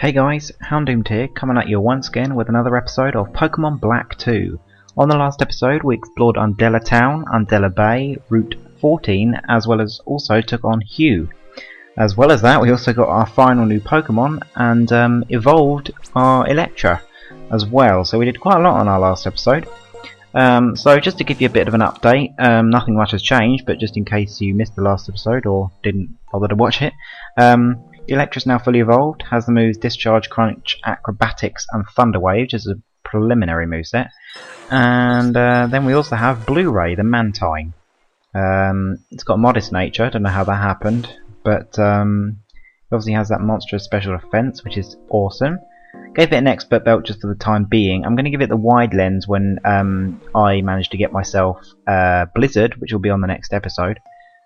Hey guys, Hounddoomed here, coming at you once again with another episode of Pokémon Black 2. On the last episode we explored Undella Town, Undella Bay, Route 14, as well as also took on Hugh. As well as that we also got our final new Pokémon and evolved our Electra as well. So we did quite a lot on our last episode. So just to give you a bit of an update, nothing much has changed, but just in case you missed the last episode or didn't bother to watch it. Electra's now fully evolved, has the moves Discharge, Crunch, Acrobatics and Thunder Wave, which is a preliminary moveset. And then we also have Blu-Ray, the Mantine. It's got a modest nature, don't know how that happened, but it obviously has that monstrous special defense, which is awesome. Gave it an expert belt just for the time being. I'm going to give it the wide lens when I manage to get myself Blizzard, which will be on the next episode.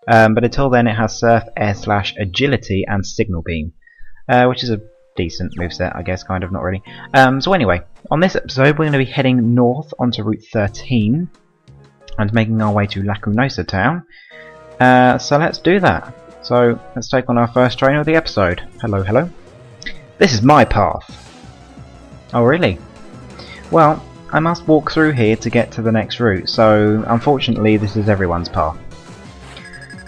But until then it has Surf, Air Slash, Agility and Signal Beam, which is a decent moveset, I guess, kind of, not really. So anyway, on this episode we're going to be heading north onto Route 13 and making our way to Undella Town. So let's do that. So let's take on our first trainer of the episode. Hello, hello. This is my path. Oh really? Well, I must walk through here to get to the next route, so unfortunately this is everyone's path.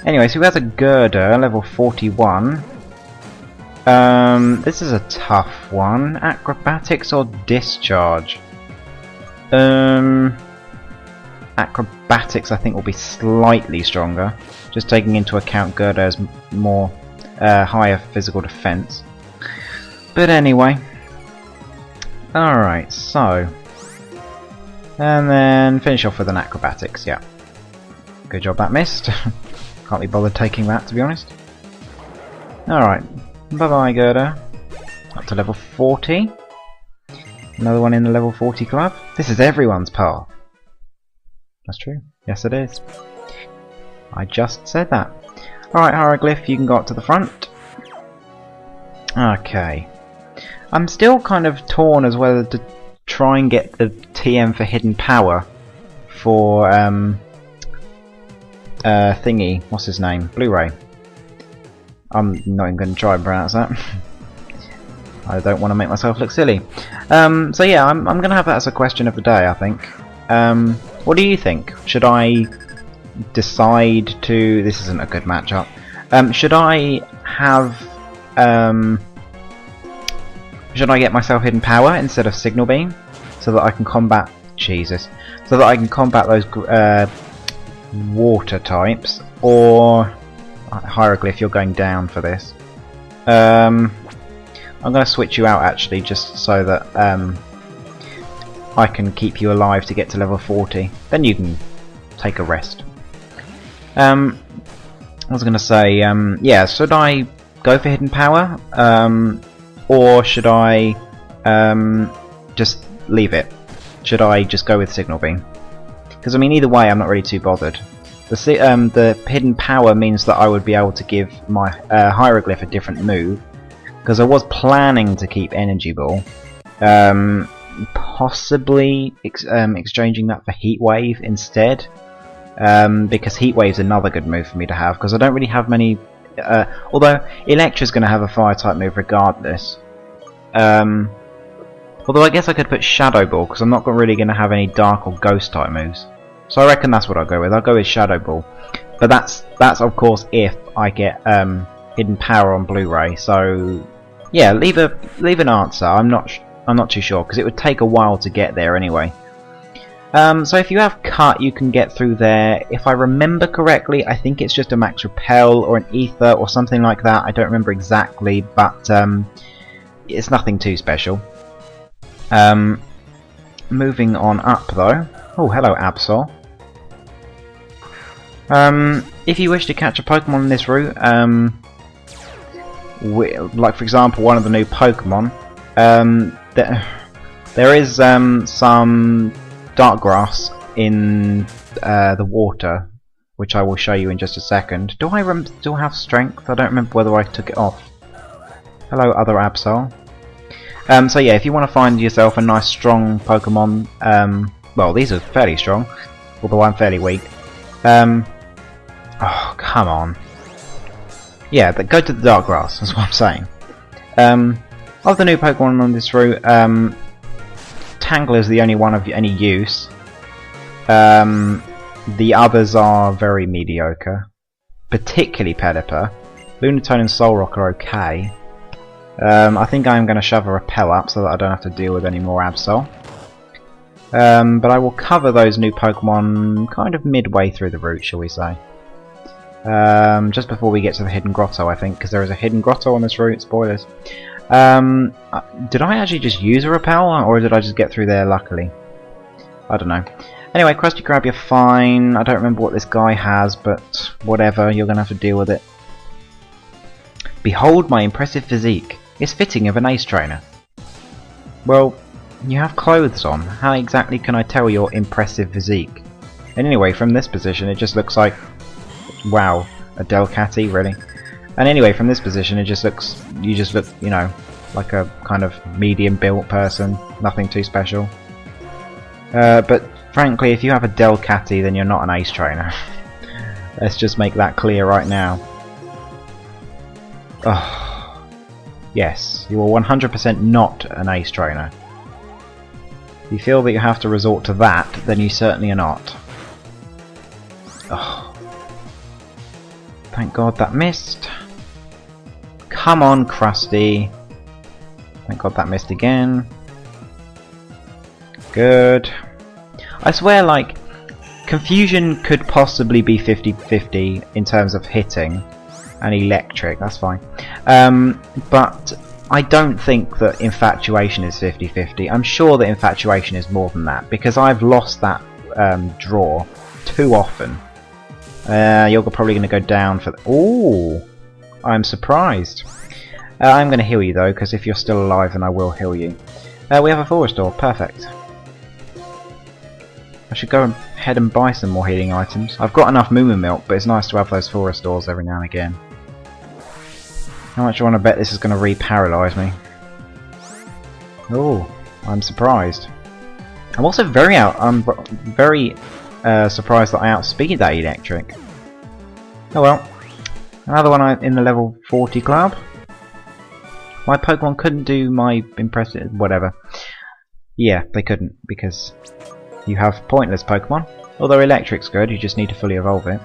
Anyway, so we have a girder, level 41. This is a tough one. Acrobatics or Discharge? Acrobatics I think will be slightly stronger, just taking into account girder has more higher physical defense. But anyway. Alright, so. And then finish off with an acrobatics, yeah. Good job that missed. Can't be bothered taking that, to be honest. Alright, bye bye girder. Up to level 40. Another one in the level 40 club. This is everyone's path. That's true. Yes it is. I just said that. Alright Hieroglyph, you can go up to the front. Okay. I'm still kind of torn as whether to try and get the TM for Hidden Power for thingy, what's his name? Blu-Ray. I'm not even going to try and pronounce that. I don't want to make myself look silly. So yeah, I'm going to have that as a question of the day, I think. What do you think? Should I decide to... This isn't a good matchup. Should I have... should I get myself Hidden Power instead of Signal Beam? So that I can combat... Jesus. So that I can combat those... water types, or Hieroglyph, you're going down for this. I'm going to switch you out actually, just so that I can keep you alive to get to level 40. Then you can take a rest. I was going to say, yeah, should I go for Hidden Power, or should I just leave it? Should I just go with Signal Beam? Because I mean, either way, I'm not really too bothered. The Hidden Power means that I would be able to give my Hieroglyph a different move. Because I was planning to keep Energy Ball, possibly exchanging that for Heat Wave instead. Because Heat Wave's another good move for me to have. Because I don't really have many. Although Electra's going to have a Fire type move regardless. Although I guess I could put Shadow Ball, because I'm not really going to have any Dark or Ghost type moves. So I reckon that's what I'll go with. I'll go with Shadow Ball. But that's of course if I get Hidden Power on Blu-ray. So yeah, leave an answer. I'm not too sure, because it would take a while to get there anyway. So if you have Cut, you can get through there. If I remember correctly, I think it's just a Max Repel or an Ether or something like that. I don't remember exactly, but it's nothing too special. Moving on up though. Oh, hello Absol. If you wish to catch a Pokemon on this route, like for example one of the new Pokemon, there is some dark grass in the water, which I will show you in just a second. Do I still have strength? I don't remember whether I took it off. Hello other Absol. So yeah, if you want to find yourself a nice strong Pokemon, well these are fairly strong, although I'm fairly weak. Oh come on. Yeah, go to the dark grass, that's what I'm saying. Of the new Pokemon on this route, Tangler is the only one of any use. The others are very mediocre, particularly Pelipper. Lunatone and Solrock are okay. I think I'm going to shove a Repel up so that I don't have to deal with any more Absol. But I will cover those new Pokemon kind of midway through the route, shall we say. Just before we get to the Hidden Grotto, I think, because there is a Hidden Grotto on this route, spoilers. Did I actually just use a Repel, or did I just get through there luckily? I don't know. Anyway, Krusty Krab, you're fine. I don't remember what this guy has, but whatever, you're going to have to deal with it. Behold my impressive physique. It's fitting of an ace trainer. Well, you have clothes on. How exactly can I tell your impressive physique? And anyway, from this position, it just looks like... Wow, a Delcatty, really? And anyway, from this position, it just looks... You just look, you know, like a kind of medium-built person. Nothing too special. But frankly, if you have a Delcatty, then you're not an ace trainer. Let's just make that clear right now. Oh, yes, you are 100% not an ace trainer. If you feel that you have to resort to that, then you certainly are not. Oh. Thank God that missed. Come on, Krusty. Thank God that missed again. Good. I swear, like, Confusion could possibly be 50-50 in terms of hitting, and Electric, that's fine. But I don't think that Infatuation is 50-50. I'm sure that Infatuation is more than that, because I've lost that draw too often. You're probably going to go down for... Ooh! I'm surprised. I'm going to heal you though, because if you're still alive then I will heal you. We have a Forest Door, perfect. I should go ahead and buy some more healing items. I've got enough Moo Moo Milk, but it's nice to have those Forest Doors every now and again. How much do I want to bet this is going to re-paralyse me? Oh, I'm surprised. I'm also very surprised that I outspeed that Electric. Oh well. Another one in the level 40 club. My Pokemon couldn't do my impressive... whatever. Yeah, they couldn't, because you have pointless Pokemon. Although Electric's good, you just need to fully evolve it.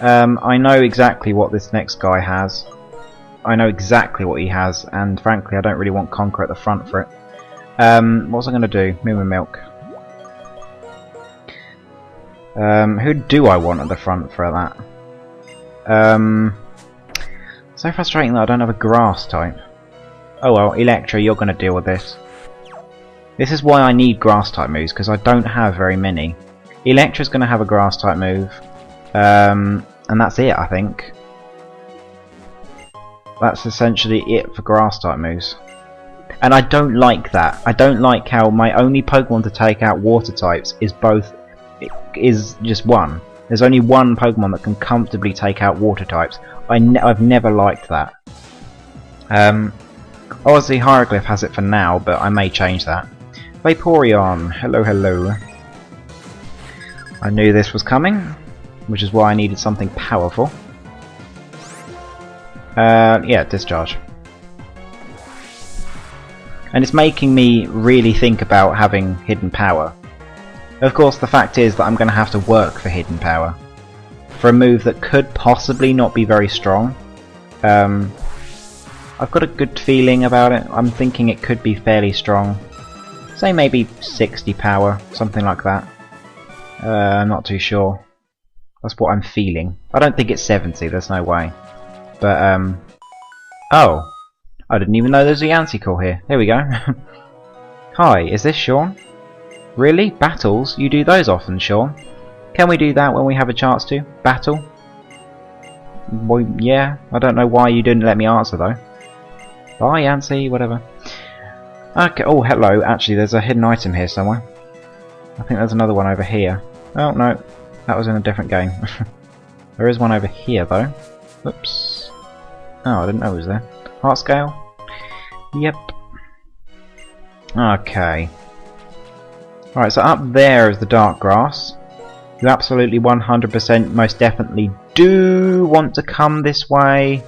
I know exactly what this next guy has. I know exactly what he has, and frankly I don't really want Conqueror at the front for it. What's I going to do? Moo Moo Milk. Who do I want at the front for that? So frustrating that I don't have a Grass type. Oh well, Electra, you're going to deal with this. This is why I need Grass type moves, because I don't have very many. Electra's going to have a Grass type move, and that's it, I think. That's essentially it for Grass type moves. And I don't like that. I don't like how my only Pokemon to take out Water types is just one. There's only one Pokemon that can comfortably take out Water types. I've never liked that. Obviously Hieroglyph has it for now, but I may change that. Vaporeon, hello hello. I knew this was coming, which is why I needed something powerful. Yeah, Discharge. And it's making me really think about having Hidden Power. Of course, the fact is that I'm going to have to work for Hidden Power. For a move that could possibly not be very strong. I've got a good feeling about it. I'm thinking it could be fairly strong. Say maybe 60 power, something like that. I'm not too sure. That's what I'm feeling. I don't think it's 70, there's no way. But, oh! I didn't even know there's a Yancey call here. There we go. Hi, is this Sean? Really? Battles? You do those often, Sean? Can we do that when we have a chance to? Battle? Well, yeah. I don't know why you didn't let me answer, though. Bye, Yancey, whatever. Okay, oh, hello. Actually, there's a hidden item here somewhere. I think there's another one over here. Oh, no. That was in a different game. There is one over here, though. Oops. Oh, I didn't know it was there. Heart Scale? Yep. Okay. Alright, so up there is the Dark Grass. You absolutely 100% most definitely do want to come this way.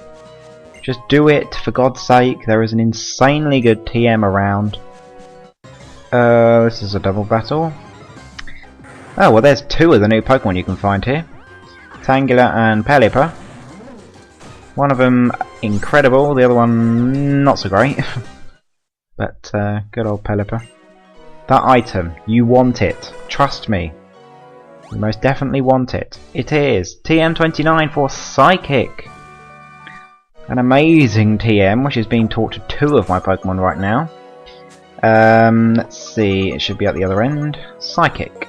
Just do it, for God's sake. There is an insanely good TM around. This is a double battle. Oh, well, there's two of the new Pokemon you can find here. Tangela and Pelipper. One of them incredible, the other one not so great. But good old Pelipper. That item, you want it. Trust me. You most definitely want it. It is TM29 for Psychic. An amazing TM, which is being taught to two of my Pokemon right now. Let's see, it should be at the other end. Psychic.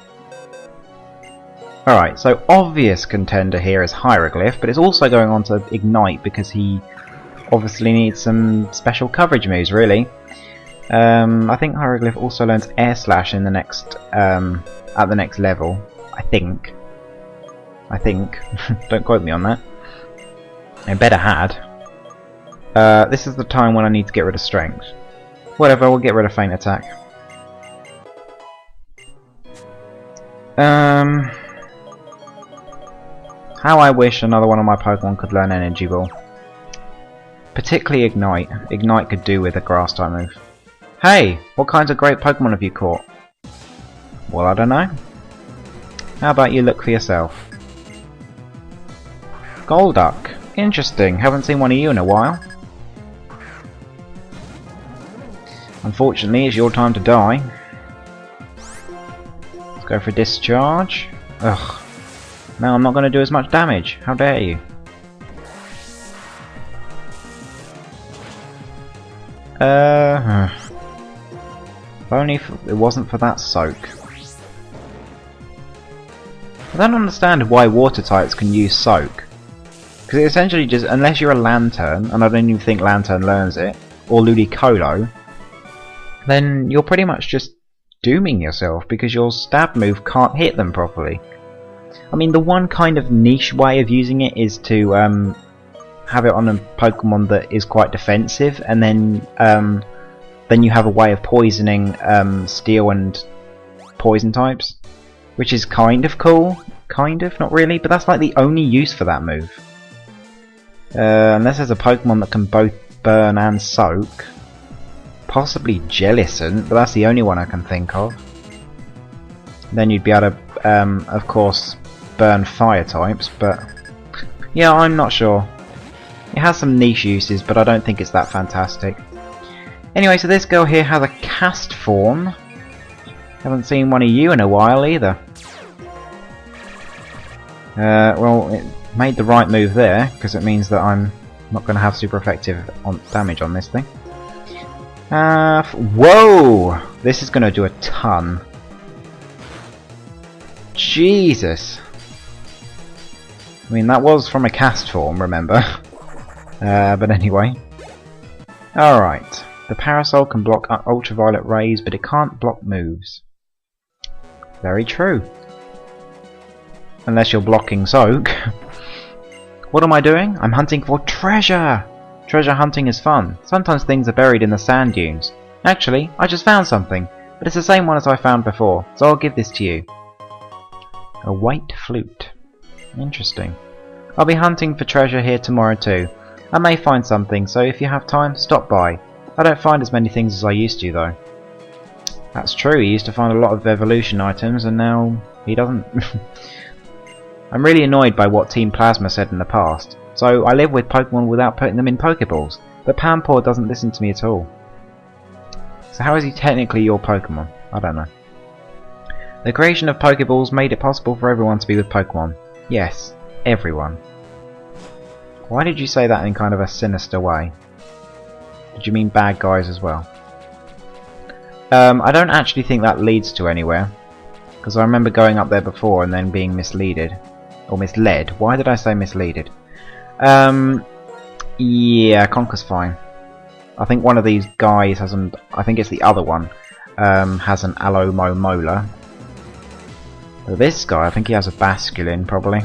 Alright, so obvious contender here is Hieroglyph, but it's also going on to Ignite because he obviously needs some special coverage moves, really. I think Hieroglyph also learns Air Slash in the next, at the next level. I think. Don't quote me on that. I better had. This is the time when I need to get rid of Strength. Whatever, we'll get rid of Feint Attack. How I wish another one of my Pokemon could learn Energy Ball. Particularly Ignite. Ignite could do with a Grass type move. Hey! What kinds of great Pokemon have you caught? Well, I don't know. How about you look for yourself? Golduck. Interesting. Haven't seen one of you in a while. Unfortunately, it's your time to die. Let's go for Discharge. Ugh. Now I'm not going to do as much damage. How dare you? If only it wasn't for that Soak. I don't understand why water types can use Soak. Because it essentially just, unless you're a Lantern, and I don't even think Lantern learns it, or Ludicolo, then you're pretty much just dooming yourself because your stab move can't hit them properly. I mean, the one kind of niche way of using it is to have it on a Pokemon that is quite defensive, and then you have a way of poisoning Steel and Poison types, which is kind of cool. Kind of, not really, but that's like the only use for that move. Unless there's a Pokemon that can both burn and soak. Possibly Jellicent, but that's the only one I can think of. Then you'd be able to, of course, burn fire types, but yeah, I'm not sure. It has some niche uses, but I don't think it's that fantastic. Anyway, so this girl here has a cast form. Haven't seen one of you in a while either. Well, it made the right move there, because it means that I'm not going to have super effective damage on this thing. Whoa! This is going to do a ton. Jesus! I mean, that was from a cast form, remember? But anyway. Alright. The Parasol can block ultraviolet rays, but it can't block moves. Very true. Unless you're blocking Soak. What am I doing? I'm hunting for treasure! Treasure hunting is fun. Sometimes things are buried in the sand dunes. Actually, I just found something, but it's the same one as I found before, so I'll give this to you. A white flute. Interesting. I'll be hunting for treasure here tomorrow too. I may find something, so if you have time, stop by. I don't find as many things as I used to, though. That's true, he used to find a lot of evolution items, and now he doesn't. I'm really annoyed by what Team Plasma said in the past, so I live with Pokemon without putting them in Pokeballs, but Pampor doesn't listen to me at all. So how is he technically your Pokemon? I don't know. The creation of Pokeballs made it possible for everyone to be with Pokemon. Yes, everyone. Why did you say that in kind of a sinister way? Did you mean bad guys as well? I don't actually think that leads to anywhere, because I remember going up there before and then being misleaded. Or misled. Why did I say misleaded? Yeah, Conker's fine. I think one of these guys has an... I think it's the other one. Has an Alomo Molar. This guy, I think he has a Basculin, probably.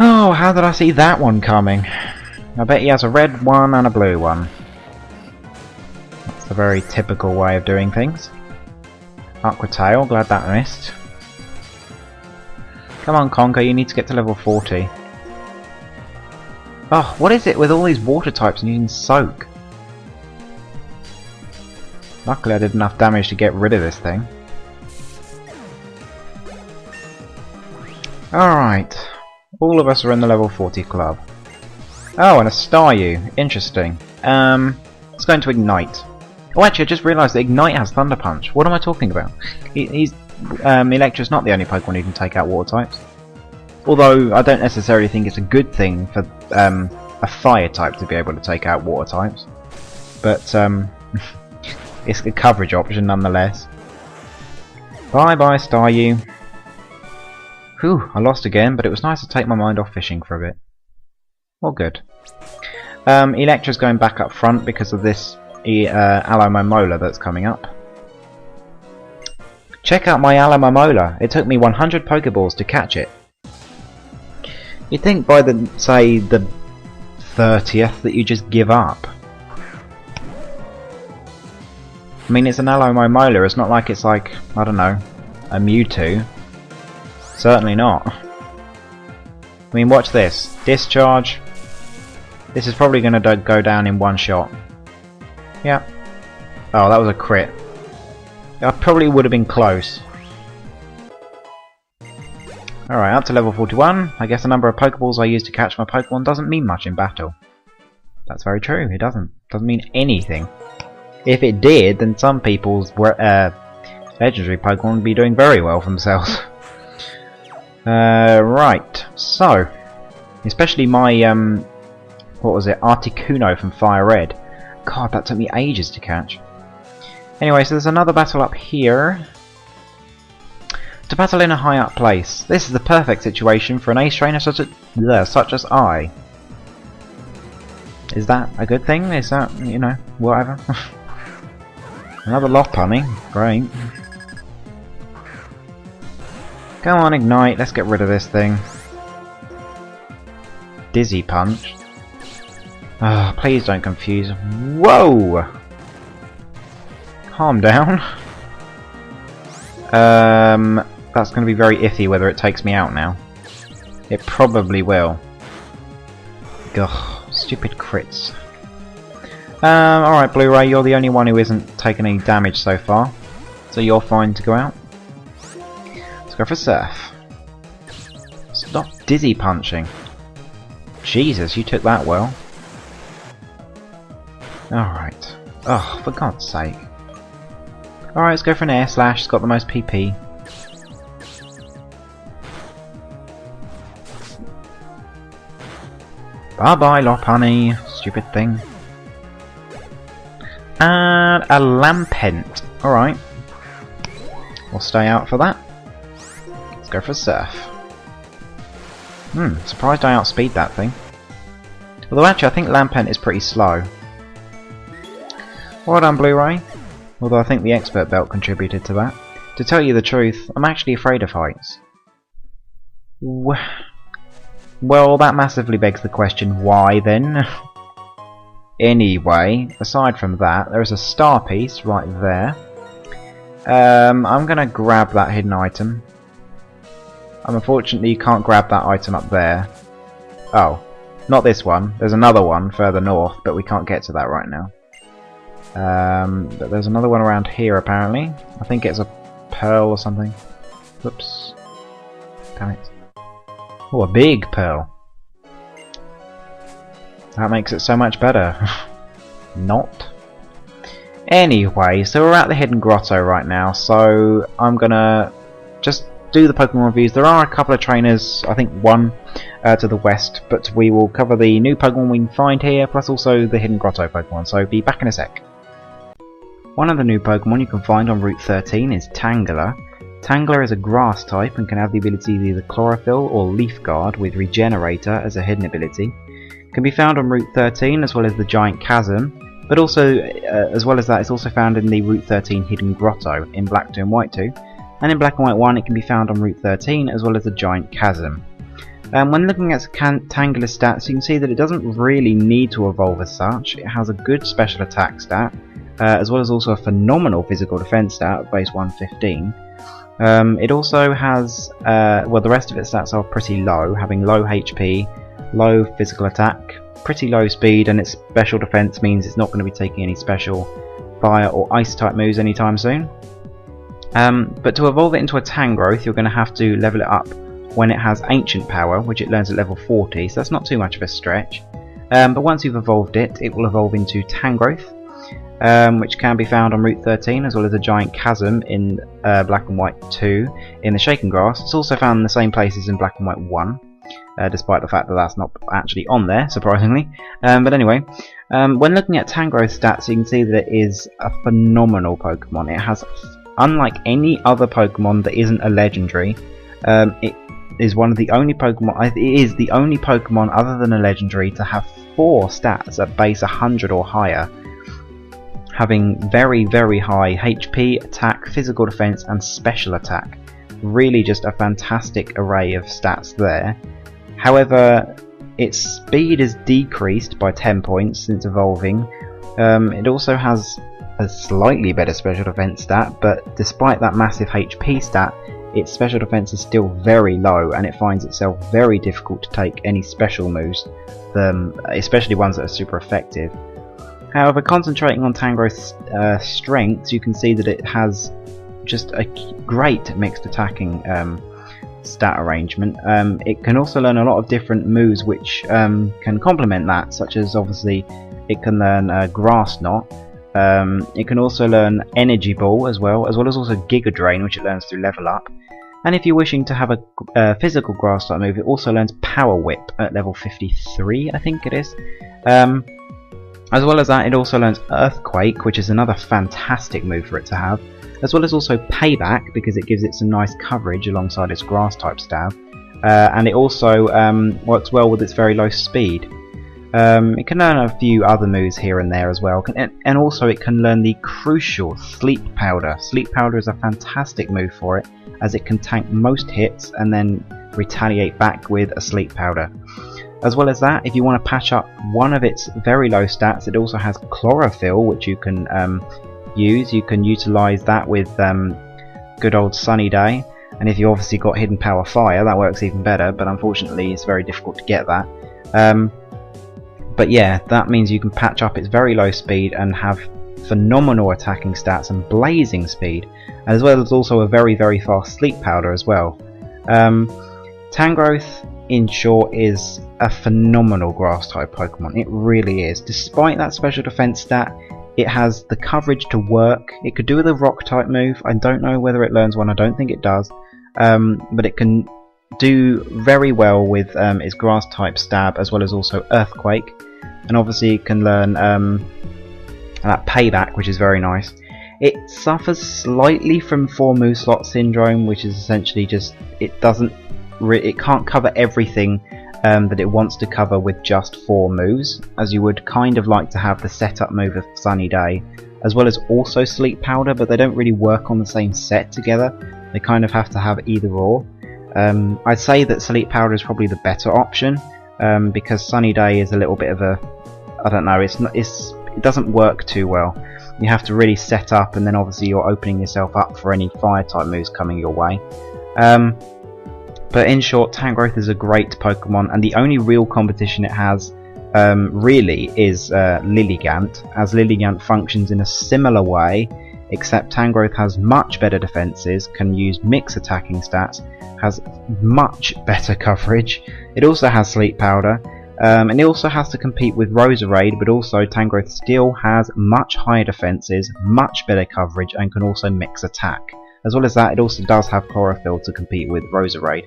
Oh, how did I see that one coming? I bet he has a red one and a blue one. That's the very typical way of doing things. Aqua Tail, glad that missed. Come on, Conker, you need to get to level 40. Oh, what is it with all these water types and using soak? Luckily I did enough damage to get rid of this thing. Alright. All of us are in the level 40 club. Oh, and a Staryu. Interesting. Let's go into Ignite. Oh, actually, I just realised that Ignite has Thunder Punch. What am I talking about? Electra's not the only Pokemon who can take out water types. Although, I don't necessarily think it's a good thing for a Fire type to be able to take out water types. But, it's a coverage option nonetheless. Bye-bye, Staryu. Whew, I lost again, but it was nice to take my mind off fishing for a bit. Well, good. Electra's going back up front because of this Alomomola that's coming up. Check out my Alomomola. It took me 100 Pokeballs to catch it. You'd think by the 30th that you just give up. I mean, it's an Alomomola. It's not like it's like, I don't know, a Mewtwo. Certainly not. I mean, watch this. Discharge. This is probably going to go down in one shot. Yeah. Oh, that was a crit. I probably would have been close. Alright, up to level 41. I guess the number of Pokeballs I use to catch my Pokemon doesn't mean much in battle. That's very true, it doesn't. Doesn't mean anything. If it did, then some people's legendary Pokemon would be doing very well for themselves. Right, so, especially my, what was it, Articuno from Fire Red. God, that took me ages to catch. Anyway, so there's another battle up here. To battle in a high up place. This is the perfect situation for an ace trainer such as I. Is that a good thing? Is that, you know, whatever? Another Lopunny. Great. Come on, Ignite. Let's get rid of this thing. Dizzy Punch. Ah, oh, please don't confuse. Whoa! Calm down. That's going to be very iffy whether it takes me out now. It probably will. Ugh, stupid crits. Alright, Blu-Ray, you're the only one who isn't taking any damage so far. So you're fine to go out. Let's go for Surf. Stop dizzy punching. Jesus, you took that well. Alright. Oh, for God's sake. Alright, let's go for an Air Slash. It's got the most PP. Bye-bye, Lopunny. Stupid thing. And a Lampent. Alright. We'll stay out for that. Let's go for Surf. Surprised I outspeed that thing. Although actually I think Lampent is pretty slow. Well done, Blu-Ray. Although I think the Expert Belt contributed to that. To tell you the truth, I'm actually afraid of heights. Well, that massively begs the question, why then? Anyway, aside from that, there is a star piece right there. I'm going to grab that hidden item. Unfortunately, you can't grab that item up there. Oh, not this one. There's another one further north, but we can't get to that right now. But there's another one around here apparently. I think it's a pearl or something. Whoops. Damn it. Oh, a big pearl. That makes it so much better. Not. Anyway, so we're at the Hidden Grotto right now, so I'm gonna just do the Pokemon reviews. There are a couple of trainers, I think one to the west, but we will cover the new Pokemon we can find here, plus also the Hidden Grotto Pokemon, so be back in a sec. One of the new Pokemon you can find on Route 13 is Tangela. Tangela is a grass type and can have the ability of either Chlorophyll or Leaf Guard with Regenerator as a hidden ability. Can be found on Route 13 as well as the Giant Chasm, but also, as well as that, it's also found in the Route 13 Hidden Grotto in Black 2 and White 2, and in Black and White 1 it can be found on Route 13 as well as the Giant Chasm. When looking at Tangela's stats, you can see that it doesn't really need to evolve as such. It has a good special attack stat, as well as also a phenomenal physical defense stat at base 115. It also has, well, the rest of its stats are pretty low, having low HP, low physical attack, pretty low speed, and its special defense means it's not going to be taking any special fire or ice type moves anytime soon. But to evolve it into a Tangrowth, you're going to have to level it up when it has Ancient Power, which it learns at level 40, so that's not too much of a stretch. But once you've evolved it, it will evolve into Tangrowth, which can be found on Route 13, as well as a Giant Chasm in Black and White 2 in the Shaken Grass. It's also found in the same places in Black and White 1, despite the fact that that's not actually on there, surprisingly. But anyway, when looking at Tangrowth stats, you can see that it is a phenomenal Pokemon. It has, unlike any other Pokemon that isn't a legendary, it is one of the only Pokemon. It is the only Pokemon other than a legendary to have 4 stats at base 100 or higher, having very, very high HP, attack, physical defense, and special attack. Really, just a fantastic array of stats there. However, its speed is decreased by 10 points since evolving. It also has a slightly better special defense stat, but despite that massive HP stat, its special defense is still very low, and it finds itself very difficult to take any special moves, especially ones that are super effective. However, concentrating on Tangrowth's strengths, you can see that it has just a great mixed attacking stat arrangement. It can also learn a lot of different moves which can complement that, such as obviously it can learn Grass Knot. It can also learn Energy Ball as well as also Giga Drain, which it learns through level up. And if you're wishing to have a physical grass type move, it also learns Power Whip at level 53, I think it is. As well as that, it also learns Earthquake, which is another fantastic move for it to have, as well as also Payback, because it gives it some nice coverage alongside its grass type stab, and it also works well with its very low speed. It can learn a few other moves here and there as well, and also it can learn the crucial Sleep Powder. Sleep Powder is a fantastic move for it, as it can tank most hits and then retaliate back with a Sleep Powder. As well as that, if you want to patch up one of its very low stats, it also has Chlorophyll, which you can use. You can utilise that with good old Sunny Day, and if you obviously got Hidden Power Fire, that works even better, but unfortunately it's very difficult to get that. But yeah, that means you can patch up its very low speed and have phenomenal attacking stats and blazing speed, as well as also a very, very fast Sleep Powder as well. Tangrowth, in short, is a phenomenal grass type Pokemon. It really is. Despite that special defense stat, it has the coverage to work. It could do with a rock type move. I don't know whether it learns one. I don't think it does. But it can do very well with its grass type stab, as well as also Earthquake. And obviously it can learn that Payback, which is very nice. It suffers slightly from 4 move slot syndrome, which is essentially just it can't cover everything that it wants to cover with just 4 moves, as you would kind of like to have the setup move of Sunny Day, as well as also Sleep Powder, but they don't really work on the same set together. They kind of have to have either or. I'd say that Sleep Powder is probably the better option, because Sunny Day is a little bit of a, I don't know, it doesn't work too well. You have to really set up, and then obviously you're opening yourself up for any fire type moves coming your way. But in short, Tangrowth is a great Pokemon, and the only real competition it has really is Lilligant, as Lilligant functions in a similar way, except Tangrowth has much better defenses, can use mix attacking stats, has much better coverage. It also has Sleep Powder, and it also has to compete with Roserade, but also Tangrowth still has much higher defenses, much better coverage, and can also mix attack. As well as that, it also does have Chlorophyll to compete with Roserade.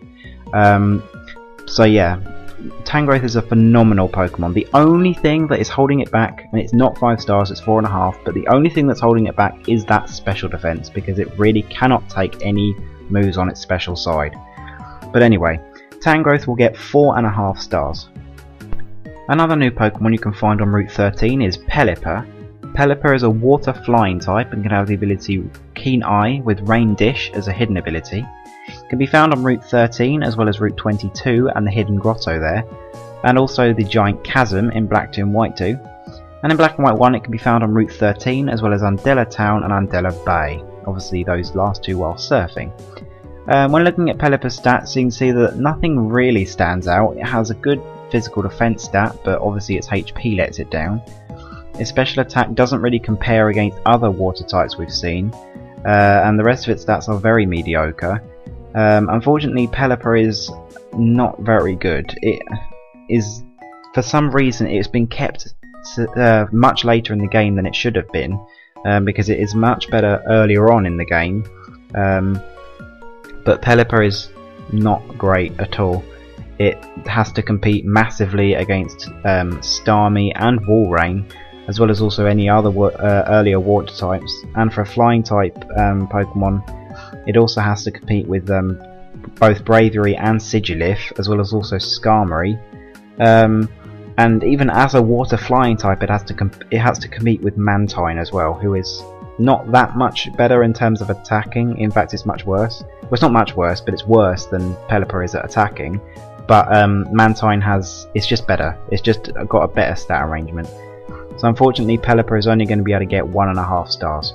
So yeah, Tangrowth is a phenomenal Pokemon. The only thing that is holding it back, and it's not 5 stars, it's 4.5, but the only thing that's holding it back is that special defense, because it really cannot take any moves on its special side. But anyway, Tangrowth will get 4.5 stars. Another new Pokemon you can find on Route 13 is Pelipper. Pelipper is a water flying type and can have the ability Keen Eye with Rain Dish as a hidden ability. It can be found on Route 13 as well as Route 22 and the Hidden Grotto there, and also the Giant Chasm in Black 2 and White 2. And in Black and White 1 it can be found on Route 13 as well as Undella Town and Undella Bay, obviously those last two while surfing. When looking at Pelipper's stats, you can see that nothing really stands out. It has a good physical defense stat, but obviously its HP lets it down. Its special attack doesn't really compare against other water types we've seen, and the rest of its stats are very mediocre. Unfortunately, Pelipper is not very good. It is, for some reason, it's been kept much later in the game than it should have been, because it is much better earlier on in the game. But Pelipper is not great at all. It has to compete massively against Starmie and Walrein, as well as also any other earlier water types. And for a flying type Pokemon, it also has to compete with both Braviary and Sigilif, as well as also Skarmory. And even as a water flying type, it has to compete with Mantine as well, who is not that much better in terms of attacking. In fact, it's much worse. Well, it's not much worse, but it's worse than Pelipper is at attacking. But Mantine it's just better. It's just got a better stat arrangement. So unfortunately, Pelipper is only going to be able to get 1.5 stars.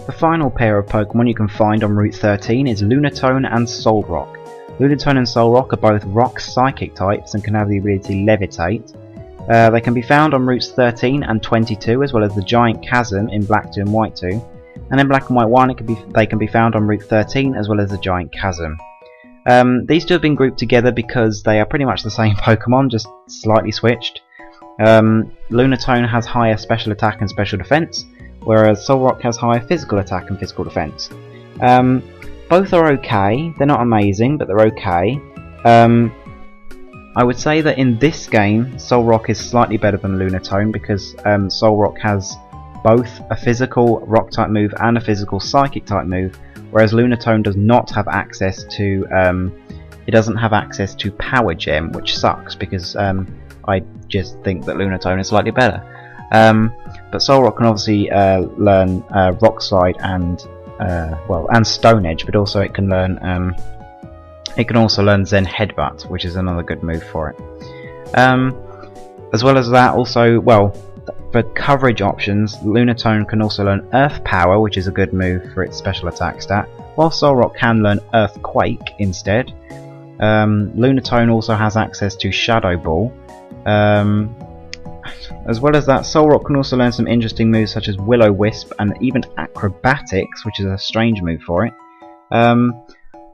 The final pair of Pokemon you can find on Route 13 is Lunatone and Solrock. Lunatone and Solrock are both rock psychic types and can have the ability Levitate. They can be found on routes 13 and 22, as well as the Giant Chasm in Black 2 and White 2. And in Black and White 1 they can be found on route 13, as well as the Giant Chasm. These two have been grouped together because they are pretty much the same Pokemon, just slightly switched. Lunatone has higher special attack and special defense, whereas Solrock has higher physical attack and physical defense. Both are okay. They're not amazing, but they're okay. I would say that in this game, Solrock is slightly better than Lunatone because Solrock has both a physical rock type move and a physical psychic type move, whereas Lunatone does not have access to it doesn't have access to Power Gem, which sucks because I just think that Lunatone is slightly better. But Solrock can obviously learn Rock Slide and and Stone Edge, but also it can learn Zen Headbutt, which is another good move for it. As well as that, also, for coverage options, Lunatone can also learn Earth Power, which is a good move for its special attack stat, while Solrock can learn Earthquake instead. Lunatone also has access to Shadow Ball. As well as that, Solrock can also learn some interesting moves such as Will-O-Wisp and even Acrobatics, which is a strange move for it.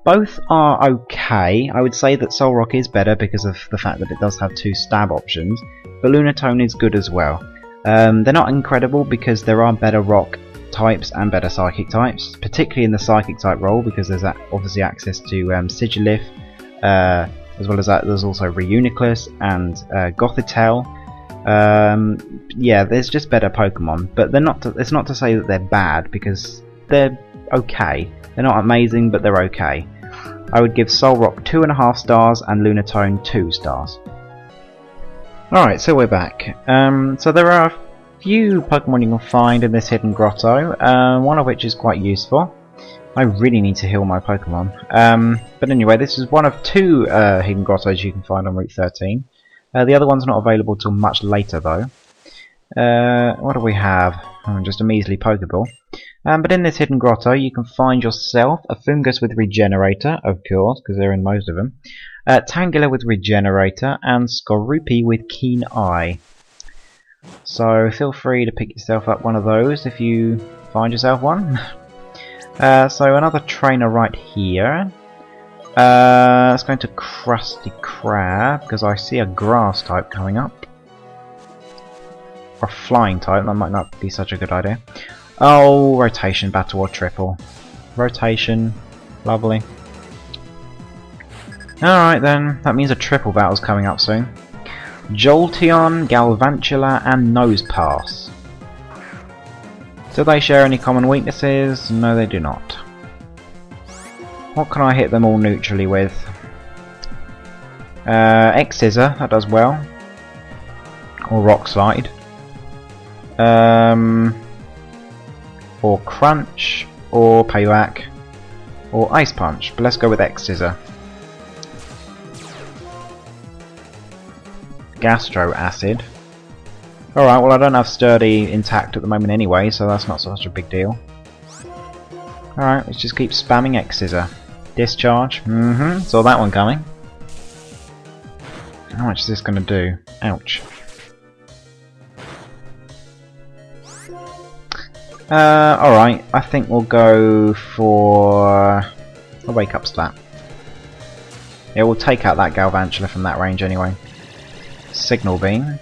Both are okay. I would say that Solrock is better because of the fact that it does have 2 stab options, but Lunatone is good as well. They're not incredible because there are better rock types and better psychic types, particularly in the psychic type role because there's obviously access to Sigilif, as well as that there's also Reuniclus and Gothitelle. Yeah, there's just better Pokemon, but it's not to say that they're bad because they're okay. They're not amazing, but they're okay. I would give Solrock 2.5 stars and Lunatone 2 stars. Alright, so we're back. So there are a few Pokemon you can find in this hidden grotto, one of which is quite useful. I really need to heal my Pokemon. But anyway, this is one of 2 hidden grottos you can find on Route 13. The other one's not available till much later though. What do we have? Just a measly Pokeball. But in this hidden grotto you can find yourself a Fungus with Regenerator, of course, because they're in most of them, Tangela with Regenerator, and Skorupi with Keen Eye. So feel free to pick yourself up one of those if you find yourself one. So another trainer right here. Let's go into Krusty Krab, because I see a grass type coming up. Or flying type, that might not be such a good idea. Oh, rotation battle or triple. Rotation, lovely. Alright then, that means a triple battle's coming up soon. Jolteon, Galvantula and Nosepass. Do they share any common weaknesses? No, they do not. What can I hit them all neutrally with? X-Scissor, that does well. Or Rock Slide. Or Crunch, or Payback, or Ice Punch, but let's go with X-Scissor. Gastro Acid. Alright, well I don't have Sturdy intact at the moment anyway, so that's not such a big deal. Alright, let's just keep spamming X-Scissor. Discharge, saw that one coming. How much is this going to do? Ouch. Alright, I think we'll go for a Wake Up Stat. It will take out that Galvantula from that range anyway. Signal Beam.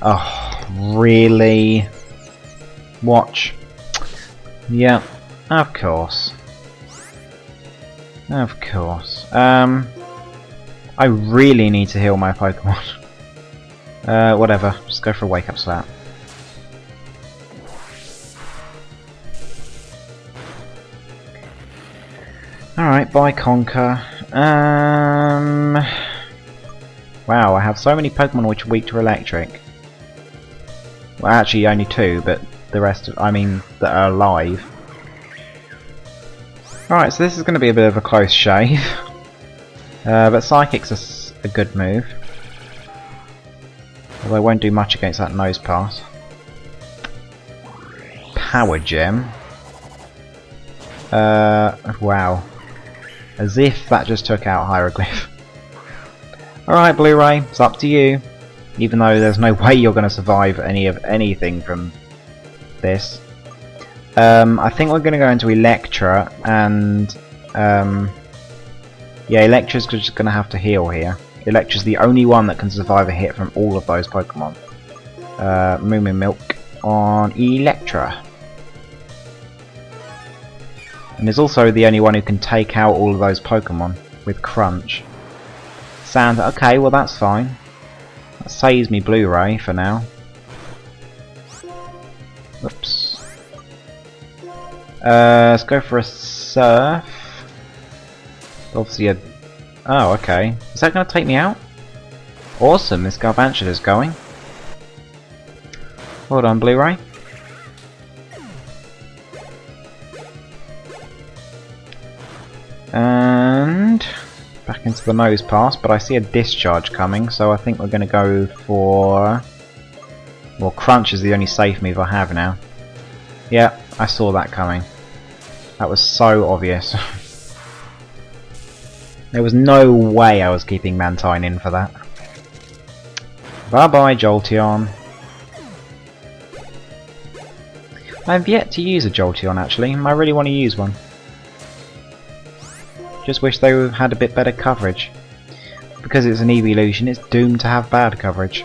Oh, really? Watch. Yeah, of course. Of course. I really need to heal my Pokemon. Whatever, just go for a Wake Up Slap. Alright, bye Conker. Wow, I have so many Pokemon which are weak to Electric. Well, actually only 2, but the rest, that are alive. Alright, so this is going to be a bit of a close shave. But Psychic's a good move. Although it won't do much against that Nose Pass. Power Gem. Wow. As if that just took out Hieroglyph. Alright Blu-ray, it's up to you. Even though there's no way you're going to survive anything from this. I think we're going to go into Electra and... yeah, Electra's just going to have to heal here. Electra's the only one that can survive a hit from all of those Pokemon. Moo Moo Milk on Electra. And is also the only one who can take out all of those Pokemon with Crunch. Sand, okay, well that's fine. That saves me Blu-ray for now. Oops. Let's go for a Surf. Obviously a... Oh, okay. Is that going to take me out? Awesome, this Galvantula is going. Hold on, Blu-ray. And... back into the Nose Pass, but I see a Discharge coming, so I think we're going to go for... Well, Crunch is the only safe move I have now. Yeah, I saw that coming. That was so obvious. There was no way I was keeping Mantine in for that. Bye bye Jolteon. I've yet to use a Jolteon actually. I really want to use one. Just wish they had a bit better coverage. Because it's an evolution, it's doomed to have bad coverage.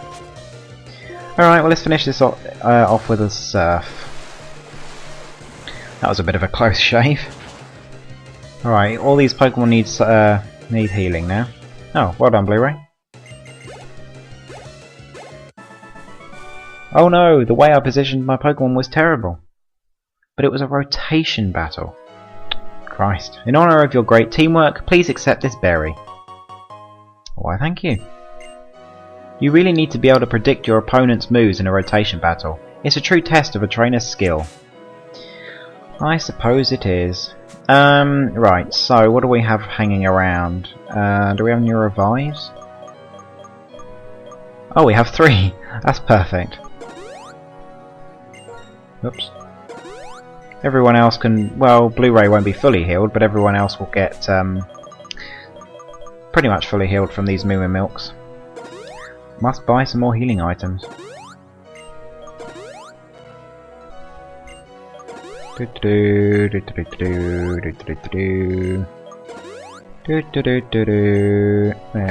Alright, well let's finish this off with a Surf. That was a bit of a close shave. Alright, all these Pokemon need healing now. Oh, well done Blu-ray. Oh no, the way I positioned my Pokemon was terrible. But it was a rotation battle. Christ. In honour of your great teamwork, please accept this berry. Why, thank you. You really need to be able to predict your opponent's moves in a rotation battle. It's a true test of a trainer's skill. I suppose it is. Right, so what do we have hanging around? Do we have any revives? Oh, we have 3. That's perfect. Oops. Everyone else can... Well, Blu-ray won't be fully healed, but everyone else will get pretty much fully healed from these Moo Moo Milks. Must buy some more healing items. There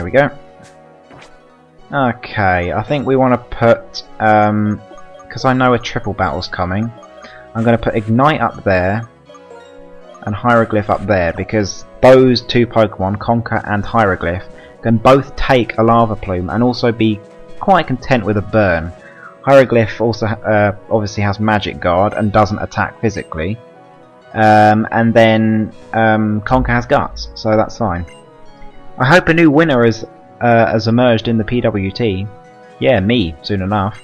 we go. Okay, I think we want to put... because I know a triple battle's coming. I'm going to put Ignite up there and Hieroglyph up there because those 2 Pokemon, Conker and Hieroglyph, can both take a Lava Plume and also be quite content with a burn. Hieroglyph also obviously has Magic Guard and doesn't attack physically. And then Conker has Guts, so that's fine. I hope a new winner has emerged in the PWT. Yeah, me, soon enough.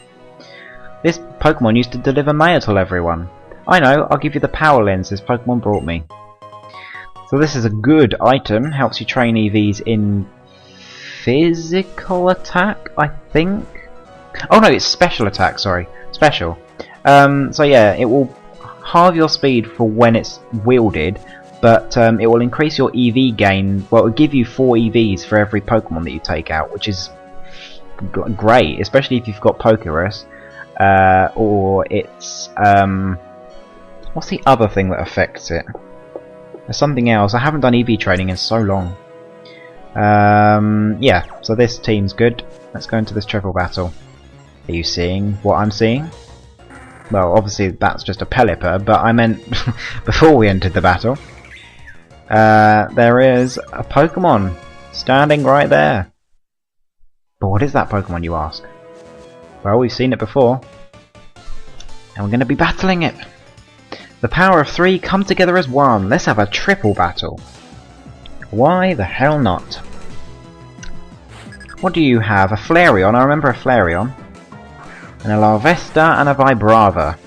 This Pokemon used to deliver mail to everyone. I know, I'll give you the power lens this Pokemon brought me. So this is a good item, helps you train EVs in physical attack, I think? Oh no, it's special attack, sorry. Special. So yeah, it will halve your speed for when it's wielded, but it will increase your EV gain. Well, it will give you 4 EVs for every Pokemon that you take out, which is great, especially if you've got Pokerus, or it's what's the other thing that affects it? There's something else. I haven't done EV training in so long. Yeah, so this team's good. Let's go into this triple battle. Are you seeing what I'm seeing? Well, obviously that's just a Pelipper, but I meant before we entered the battle. There is a Pokemon standing right there. But what is that Pokemon, you ask? Well, we've seen it before, and we're going to be battling it. The power of 3 come together as one. Let's have a triple battle. Why the hell not? What do you have? A Flareon, I remember a Flareon. And a Larvesta and a Vibrava.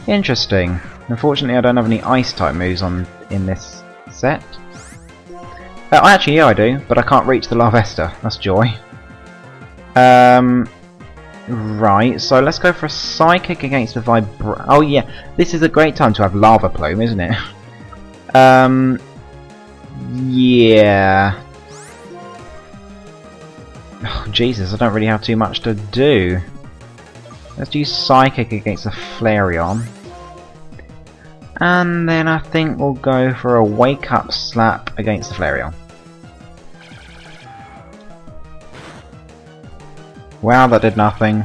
Interesting. Unfortunately I don't have any ice type moves in this set. Actually yeah I do, but I can't reach the Larvesta. That's joy. Right, so let's go for a Psychic against the Oh yeah, this is a great time to have Lava Plume, isn't it? Yeah. Oh, Jesus, I don't really have too much to do. Let's do Psychic against the Flareon. And then I think we'll go for a Wake Up Slap against the Flareon. Wow, that did nothing.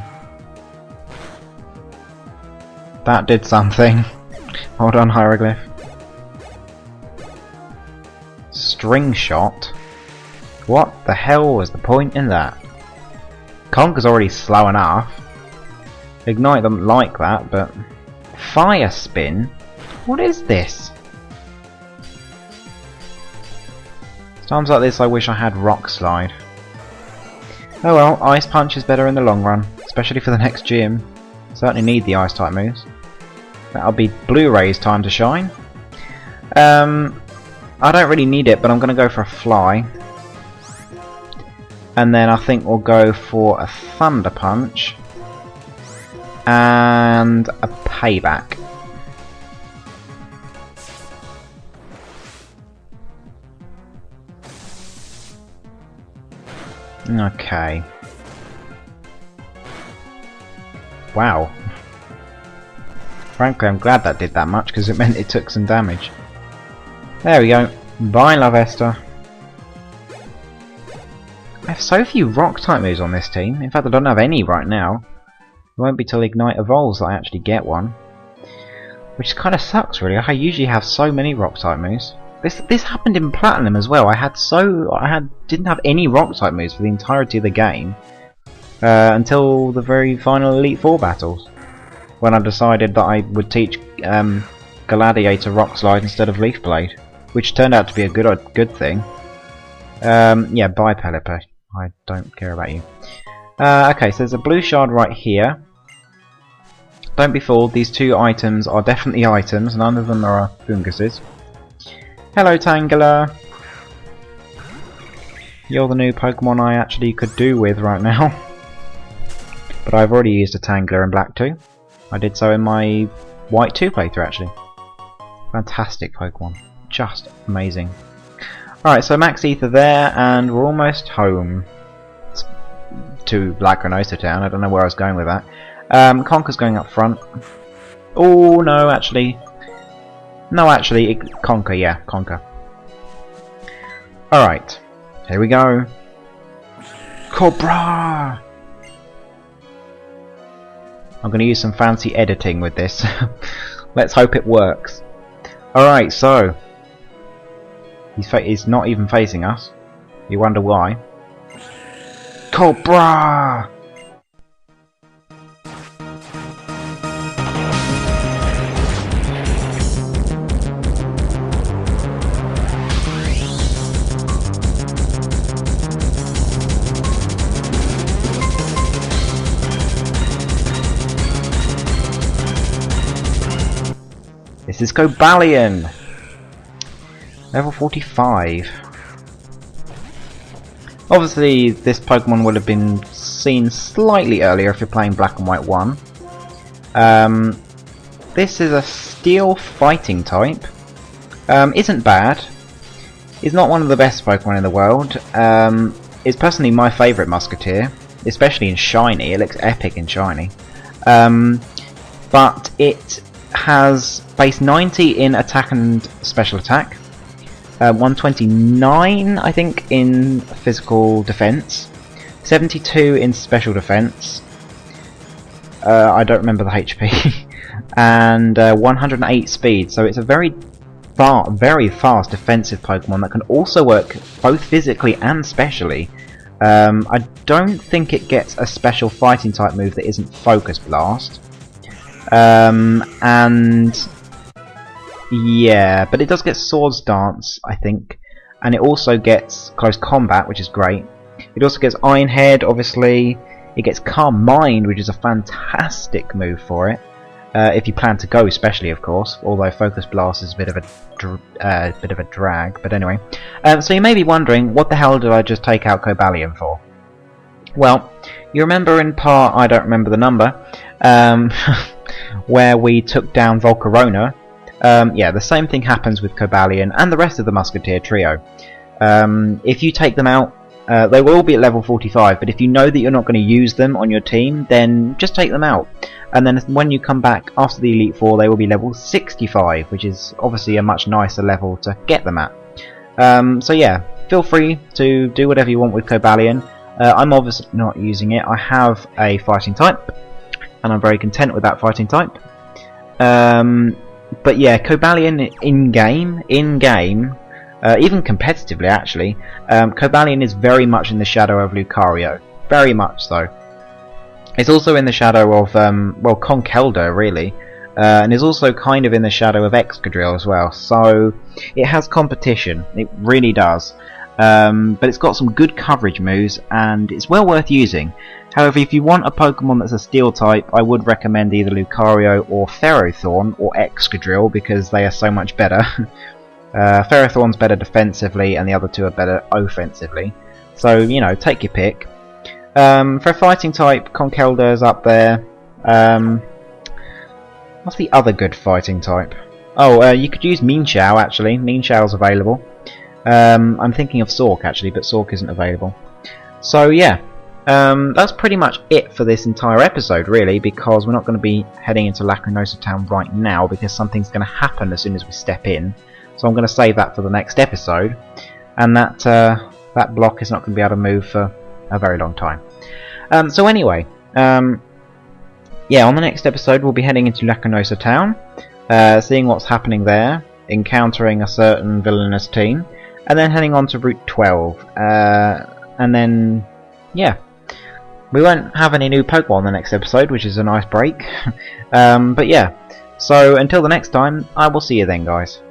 That did something. Hold on, Hieroglyph. String Shot? What the hell was the point in that? Conker's already slow enough. Ignite them like that, but... Fire Spin? What is this? Times like this I wish I had Rock Slide. Oh well, Ice Punch is better in the long run, especially for the next gym. Certainly need the Ice type moves. That'll be Blu-Ray's time to shine. I don't really need it, but I'm going to go for a Fly. And then I think we'll go for a Thunder Punch. And a Payback. Okay. Wow. Frankly, I'm glad that did that much because it meant it took some damage. There we go. Bye, Larvesta. I have so few rock type moves on this team. In fact, I don't have any right now. It won't be till Ignite evolves that I actually get one. Which kind of sucks, really. I usually have so many rock type moves. This happened in Platinum as well. Didn't have any rock type moves for the entirety of the game until the very final Elite Four battles, when I decided that I would teach Gladiator Rock Slide instead of Leaf Blade, which turned out to be a good thing. Yeah, bye Pelipper. I don't care about you. Okay, so there's a blue shard right here. Don't be fooled. These two items are definitely items. None of them are funguses. Hello Tangela! You're the new Pokemon I actually could do with right now. But I've already used a Tangela in Black 2. I did so in my White 2 playthrough actually. Fantastic Pokemon. Just amazing. Alright, so Max Ether there, and we're almost home. To Undella Town. I don't know where I was going with that. Conker's going up front. Oh no, actually. No, actually, Conker, yeah, Conker. Alright, here we go. Cobra! I'm going to use some fancy editing with this. Let's hope it works. Alright, so. He's not even facing us. You wonder why. Cobra! This is Cobalion! Level 45. Obviously, this Pokemon would have been seen slightly earlier if you're playing Black and White 1. This is a Steel Fighting type. isn't bad. He's not one of the best Pokemon in the world. It's personally my favourite Musketeer, especially in Shiny. It looks epic in Shiny. But it has base 90 in attack and special attack, 129 I think in physical defense, 72 in special defense, I don't remember the HP, and 108 speed, so it's a very fast defensive Pokemon that can also work both physically and specially. I don't think it gets a special fighting type move that isn't Focus Blast. And yeah, but it does get Swords Dance, I think, and it also gets Close Combat, which is great. It also gets Iron Head, obviously. It gets Calm Mind, which is a fantastic move for it, if you plan to go, especially, of course. Although Focus Blast is a bit of a drag, but anyway. So you may be wondering, what the hell did I just take out Cobalion for? Well, you remember in part, I don't remember the number, where we took down Volcarona. Yeah, the same thing happens with Cobalion and the rest of the Musketeer trio. If you take them out, they will all be at level 45, but if you know that you're not going to use them on your team, then just take them out. And then when you come back after the Elite Four, they will be level 65, which is obviously a much nicer level to get them at. So yeah, feel free to do whatever you want with Cobalion. I'm obviously not using it. I have a fighting type, and I'm very content with that fighting type. But yeah, Cobalion in-game, even competitively actually, Cobalion is very much in the shadow of Lucario. Very much so. It's also in the shadow of, well, Conkeldurr really, and is also kind of in the shadow of Excadrill as well, so it has competition, it really does. But it's got some good coverage moves, and it's well worth using. However, if you want a Pokemon that's a Steel type, I would recommend either Lucario or Ferrothorn or Excadrill, because they are so much better. Ferrothorn's better defensively, and the other two are better offensively. So, you know, take your pick. For a fighting type, Conkeldurr's up there. What's the other good fighting type? Oh, you could use Mienshao actually. Mienshau's available. I'm thinking of Sork actually, but Sork isn't available. So yeah, that's pretty much it for this entire episode really, because we're not going to be heading into Lacrimosa Town right now, because something's going to happen as soon as we step in. So I'm going to save that for the next episode, and that block is not going to be able to move for a very long time. So anyway, yeah, on the next episode we'll be heading into Lacrimosa Town, seeing what's happening there, encountering a certain villainous team, and then heading on to Route 12. And then, yeah, we won't have any new Pokemon in the next episode, which is a nice break. But yeah, so until the next time, I will see you then, guys.